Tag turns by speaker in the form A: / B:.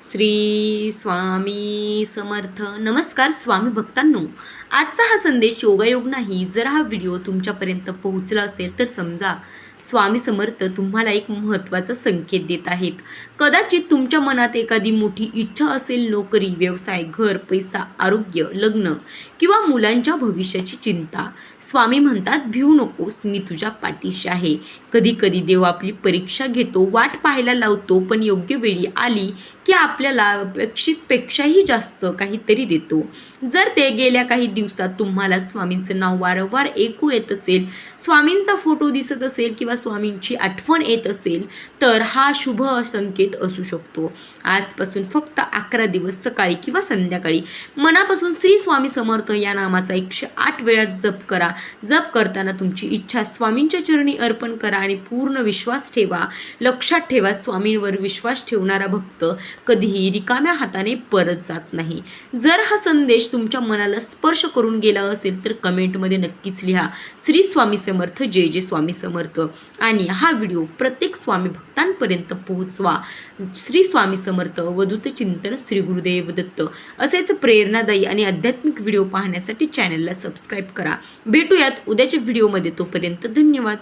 A: श्री स्वामी समर्थ. नमस्कार स्वामी भक्तांनो, आजचा हा संदेश योगायोग नाही. जर हा व्हिडिओ तुमच्यापर्यंत पोहोचला असेल तर समजा स्वामी समर्थ तुम्हाला एक महत्त्वाचा संकेत देत आहेत. कदाचित तुमच्या मनात एखादी मोठी इच्छा असेल, नोकरी, व्यवसाय, घर, पैसा, आरोग्य, लग्न किंवा मुलांच्या भविष्याची चिंता. स्वामी म्हणतात, भिवू नकोस, मी तुझ्या पाठीशी आहे. कधी कधी देव आपली परीक्षा घेतो, वाट पाहायला लावतो, पण योग्य वेळी आली की आपल्याला अपेक्षितपेक्षाही जास्त काहीतरी देतो. जर ते गेल्या काही दिवसात तुम्हाला स्वामींचं नाव वारंवार ऐकू येत असेल, स्वामींचा फोटो दिसत असेल किंवा स्वामींची आठवण येत असेल, तर हा शुभ संकेत असू शकतो. आजपासून फक्त 11 दिवस सकाळी किंवा संध्याकाळी मनापासून श्री स्वामी समर्थ या नामाचा 108 वेळा जप करा. जप करताना तुमची इच्छा स्वामींच्या चरणी अर्पण करा आणि पूर्ण विश्वास ठेवा. लक्षात ठेवा, स्वामींवर विश्वास ठेवणारा भक्त कधीही रिकाम्या हाताने परत जात नाही. जर हा संदेश तुमच्या मनाला स्पर्श करून गेला असेल तर कमेंटमध्ये नक्कीच लिहा, श्री स्वामी समर्थ, जय जय स्वामी समर्थ. आणि हा व्हिडिओ प्रत्येक स्वामी भक्तांपर्यंत पोहोचवा. श्री स्वामी समर्थ. अवधूत चिंतन, श्री गुरुदेव दत्त. असेच प्रेरणादायी आणि आध्यात्मिक व्हिडिओ पाहण्यासाठी चॅनलला सबस्क्राईब करा. भेटूयात उद्याच्या व्हिडिओमध्ये. तोपर्यंत धन्यवाद.